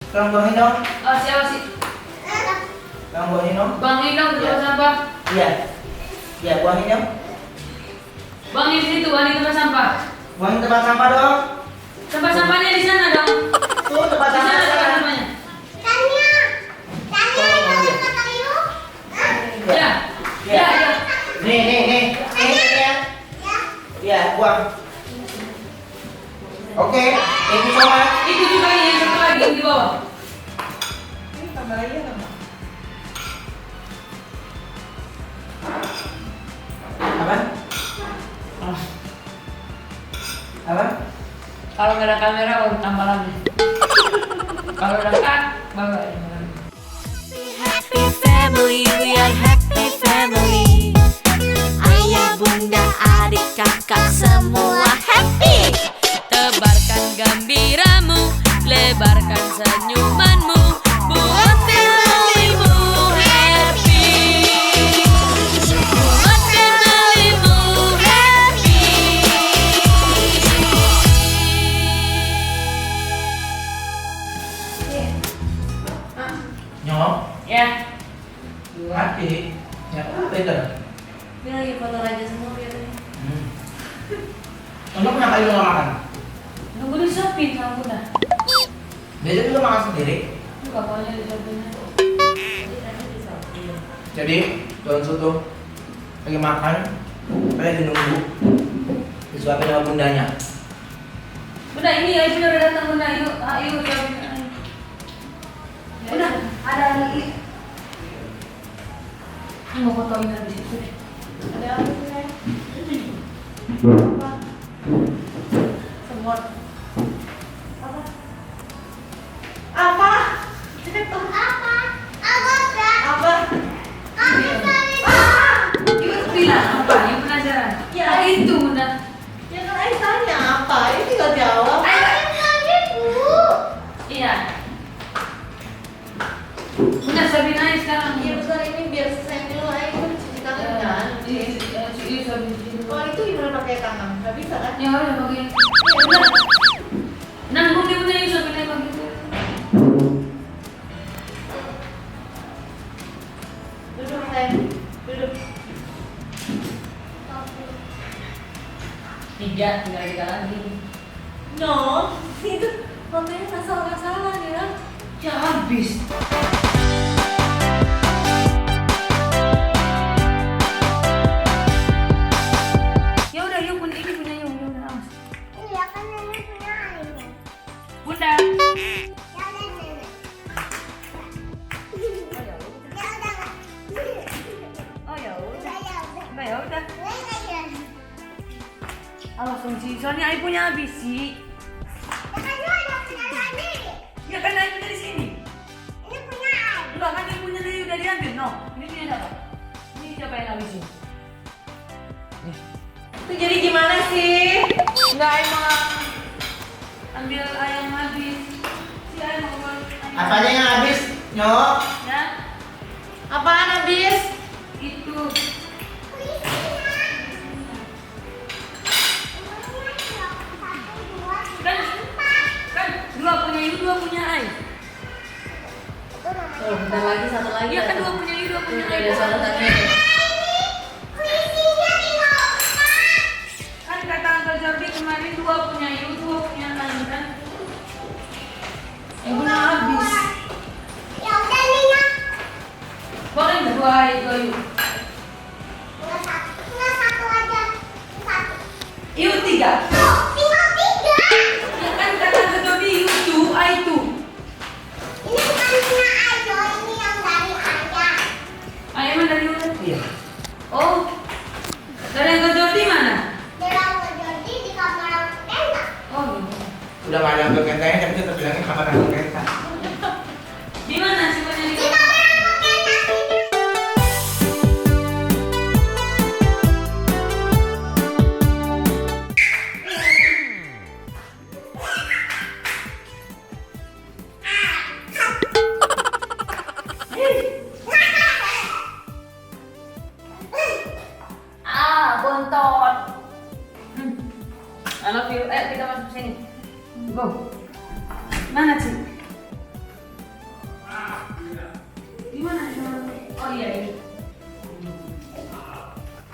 Tolong buangin dong. Oh, siapa sih? Tolong buangin dong. Buangin dong ke tempat sampah. Iya. Iya, buangin dong. Buangin di situ, buangin di tempat sampah. Buangin tempat sampah dong. Tempat sampahnya di sana dong. Tuh, tempat Di sana sampah. tempat sampahnya. Ya. Ya, ya. Nih. Iya, buang. Oke, thank you so much. Itu juga yang satu lagi di bawah. Ini kameranya kan? Apa? Apa? Kalau nggak ada kamera, baru tambah lagi. Kalau udah cut, baru ada lagi. Happy family, we are happy family. Ayah, bunda, adik, kakak semua happy. Tebarkan gembiramu, lebarkan senyumanmu, buat familymu happy. Buat familymu happy. Nyok, Ya. mati. Ya, apa itu? Ini lagi foto raja semua biasanya. Nyok kenapa itu nggak makan? Nunggu disuapin sama bunda. Biasanya juga makan sendiri. Enggak boleh disuapinnya. Jadi, Tuan Suto lagi makan, lagi nunggu disuapin sama bundanya. Bunda ini ya, bunda udah datang bunda. Yuk, ayo suapin. Bunda, ada lagi. Ini mau fotoin habis itu deh. Ada apa sih? Apa? Semut. Apa? Apa? Apa? Ibu bilang apa? Ibu penasaran. Ya. Ah, itu bunda. Ya kan Ayah tanya apa? Ini tinggal jawab. Iya. Bunda suapin aja sekarang. Iya bentar ini biar selesai dulu Ayah kan cuci tangan kan. Iya, suapin dulu. Kalau itu gimana pakai tangan? Gak bisa kan? Ya udah pakai. Iya udah. Nanggung dia bunda yuk suapin aja begitu. Duduk sayang. Duduk. Tinggal tiga lagi. No, itu fotonya nggak salah ya. Ya habis. Ya udah yuk bunda ini punya yuk udah awas. Bunda. Oh ya udah. Udah ya udah. Awas dong sih, soalnya Ai punya habis sih. Ya kan Ai punya di sini. Enggak kan yang punya dari udah diambil, no. Ini punya siapa? Ini siapa yang habisin? Itu jadi gimana sih? Enggak, Ai mau ambil ayam habis. Si Ai mau ambil ayam. Apanya yang habis, Nyok? Ya, Apaan habis? itu. Kan dua punya Ibu, dua punya Ai. Oh, bentar lagi satu lagi. Iya kan dua punya Ibu, dua punya Ai. Ada suara tanya. Kan kata Uncle Jordi kemarin dua punya Ibu, dua punya Ai kan. Ibu nak habis. Boleh nggak dua Ai ke Ibu? Ibu tiga. Ya kan kata Uncle Jordi Ibu two, Ai two. Ai mana dari mana? Iya. Oh, dari Uncle Jordi mana? Oh, iya. Udah nggak ada untuk kentanya, tapi tetap bilangnya kamar ada kenta. Di mana sih punya di?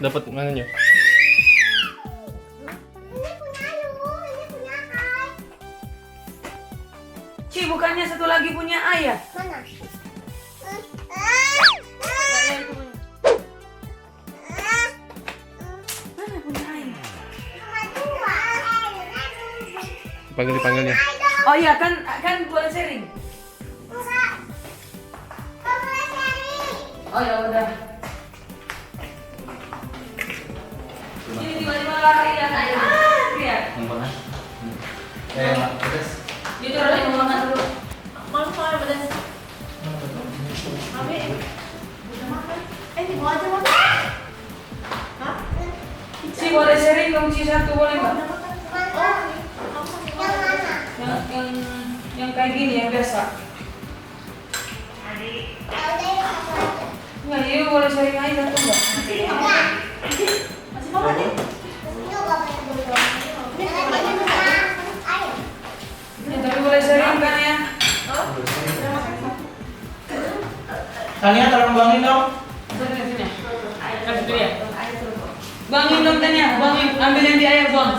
dapat mananya? Ci, bukannya satu lagi punya ayah? Mana? Mana punya ayah? Dipanggilnya. Oh iya, kan boleh sharing. Oh ya udah. Ini tiba-tiba lari ya ayah. Iya. Ngomong terus. Itu udah yang mau makan dulu. Malu soalnya badan. Mami, udah makan? Ini mau aja makan? Hah? Ci, boleh sharing dong, Ci, satu boleh nggak? Udah makan? Oh, yang mana? Yang kayak gini yang biasa. Nggak, iya boleh sharing aja satu nggak? Masih mau nih? Ya, tapi boleh sharing kan ya? Tania tolong buangin dong. Sini. Kasih tuh ya. Buangin dong Tania, buangin. Ambil yang di ayah, buang.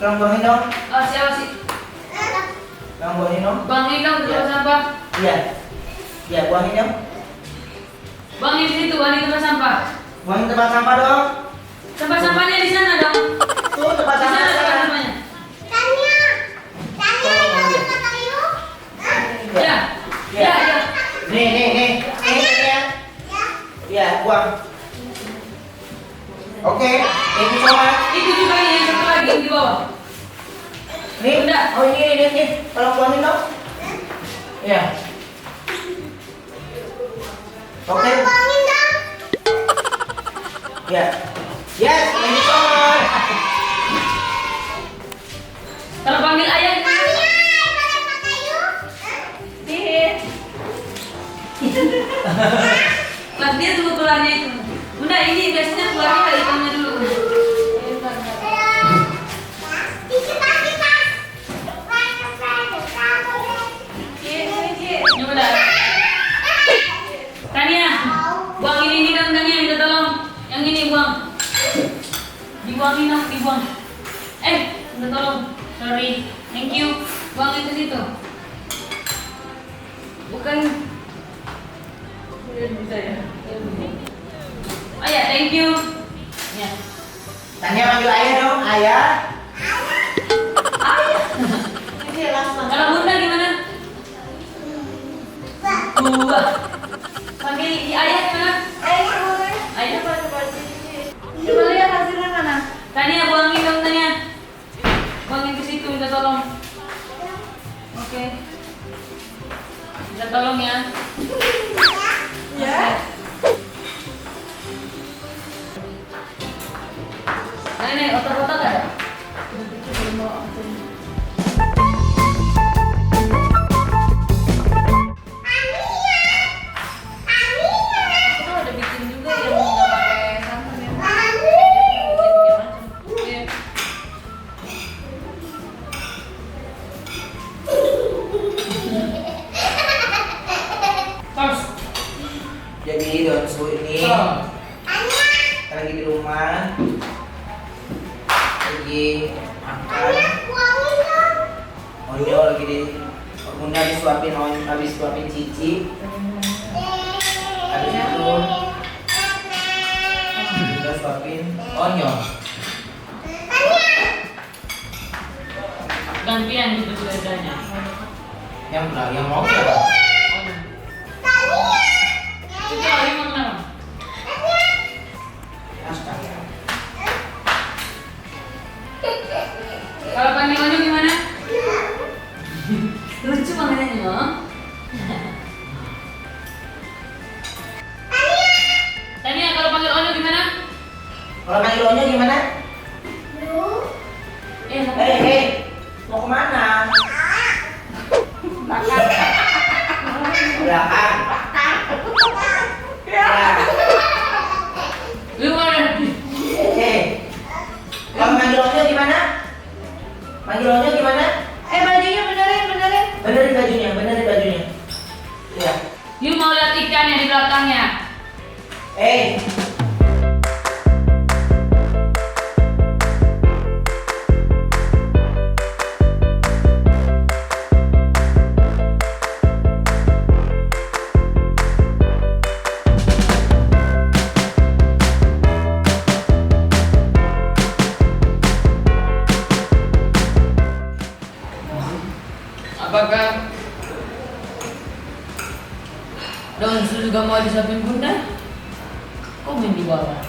Tolong buangin dong. Oh, siapa sih? Tolong buangin dong. Buangin dong di tempat sampah. Iya. Iya, buangin dong. Buangin di situ, buangin di tempat sampah. Buangin tempat sampah dong. Tempat sampahnya di sana dong. Tuh tempat Di sana sampah. tempat Sana. sampahnya. Iya. Ya. Ya, ya. Nih. Tania. Iya, buang. Oke, thank you so much. Itu juga nih yang satu lagi di bawah. Nih, Udah. oh ini, tolong buangin dong. Iya. Oke. Ya. Yes, thank you so much. Kalau panggil ayah gimana? Mas dia tunggu keluarnya itu. Bunda ini biasanya keluarnya dari hitamnya dulu. Ya udah. Tania, buangin ini dong Tania, minta tolong. Yang ini buang. Dibuangin dong, dibuang. Minta tolong. Sorry. Thank you. Buangin ke situ. Bukan. Bisa ya. Oh ya, thank you. Ya. Tanya panggil ayah dong, ayah. Ini langsung. Kalau Bunda gimana? Bunda. Panggil ayah gimana? Ayah Coba lihat hasilnya mana? Tania buangin dong Tania. Buangin ke situ, minta tolong. Oke. Minta tolong ya. Ya. Nenek, otak-otak ada? Itu ada bikin juga yang nggak pakai santan ya. Iya. Terus. Jadi Donsu ini kita lagi di rumah, lagi makan. Onyo lagi di Bunda disuapin habis suapin Cici. Habis itu Bunda suapin Onyo. Gantian gitu bedanya. Yang mau siapa? Itu yang mana? Astaga. Kalau panggilannya gimana? Lucu panggilannya loh. Tania, kalau panggil Onyo gimana? Kalau panggil Onyo gimana? Hei, mau kemana? Belakang. Ya. Lu mana? Kalau panggil Onyo gimana? Panggil Onyo gimana? Bajunya benerin. Benerin bajunya. Ya. You mau lihat ikan yang di belakangnya? Apakah Donsu juga mau disuapin bunda? Komen di bawah.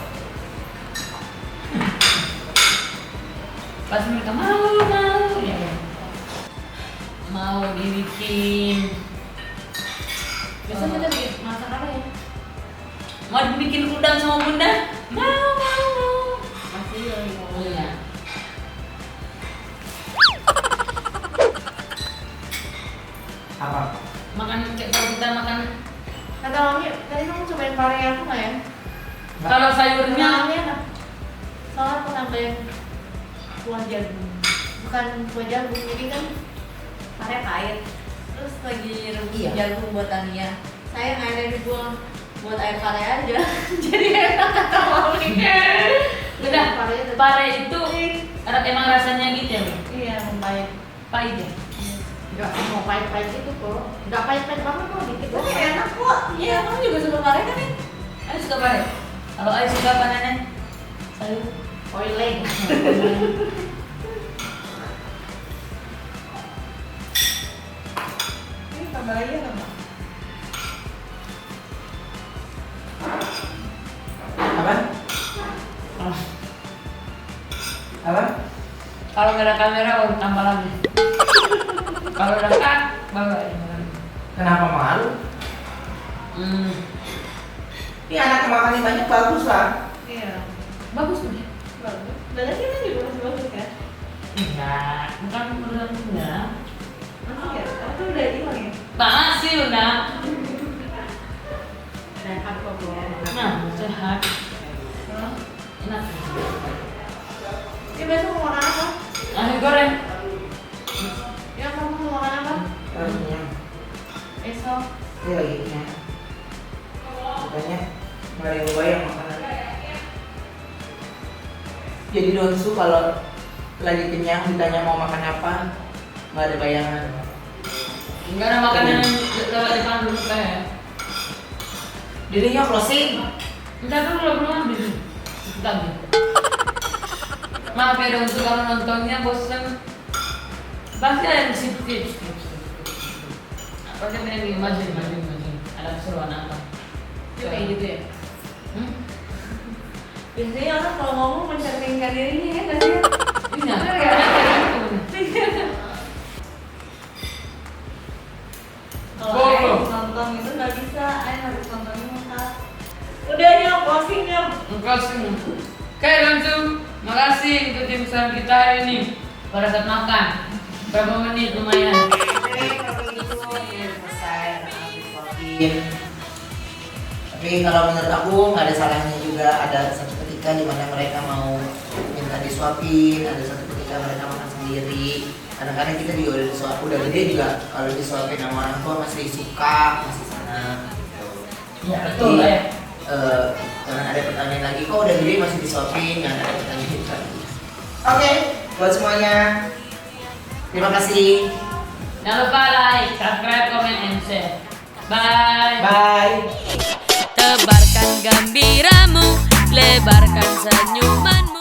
Pas mereka mau ya. Mau dibikin. Biasanya kita bikin masak apa ya? Mau dibikin udang sama bunda? Mau. Masih lagi mau. Iya. Apa? Makan kalau kita makan Kata mami, tadi kamu cobain pare aku nggak ya? kalau sayurnya Mami enak. Soalnya aku nambahin kuah jagung. Bukan kuah jagung, jadi kan pare pahit. Terus lagi rebus Iya. jagung buat Tania. Saya nggak ada dibuang buat air pare aja. Jadi enak kata mami. udah Parenya tetap- pare itu emang rasanya gitu ya, Bu? Iya, pahit. Pahit ya. Enggak mau pahit-pahit gitu kok. Enggak pahit-pahit banget kok, dikit. Tapi enak kok. Iya, kamu juga suka pare kan ya? Ayo suka pare. Kalau Ayo suka apa nenek? Sayur. Oiling. Ini tambah lagi apa? Apa? Oh. Apa? Kalau nggak ada kamera baru tambah lagi. Kalau udah cut baru ada lagi. Kenapa malu? Ini anak makannya banyak bagus lah. Iya. Bagus tuh. Bagus. Dan lagi kan juga masih bagus kan? Enggak, bukan urusan bunda. Masih ya? Kamu tuh udah hilang ya? Masih bunda. Sehat kok belum. Nah, sehat. Enak. Ya besok mau makan apa? Nasi goreng. Ya kamu mau makan apa? Harusnya Besok. dia lagi kenyang. Katanya nggak ada yang bayang makanan. Jadi Donsu kalau lagi kenyang ditanya mau makan apa, nggak ada bayangan. Enggak ada makanan yang lewat depan dulu kayak. Dirinya closing. Entar dulu belum habis. Bentar. Maaf ya dong, kalau nontonnya bosan. Pasti ada yang skip. Apa sih yang maju. Ada keseruan apa? Kayak gitu ya? Hmm? Biasanya orang kalau ngomong mencerminkan dirinya ya nggak sih? Iya. Bener ya? Kalau Bobo. Ayah nonton itu nggak bisa, Ayah harus nontonnya muka. Udah nyok, closing nyok. Closing. Oke, langsung. Makasih untuk tim salam kita hari ini. Pada saat makan. Berapa menit lumayan. Oke, kalau gitu Selesai, disuapin. Tapi kalau menurut aku nggak ada salahnya juga, ada satu ketika di mana mereka mau minta disuapin, ada satu ketika mereka makan sendiri. Kadang-kadang kita juga udah disuapin, udah gede juga kalau disuapin sama orang tua masih suka, masih senang. Gitu. Ya, betul ya. Jangan ada pertanyaan lagi, kok udah gede masih disuapin, jangan ada pertanyaan lagi. Oke, buat semuanya, terima kasih. Jangan lupa like, subscribe, comment, and share. Bye. Bye. Tebarkan gembiramu, lebarkan senyumanmu.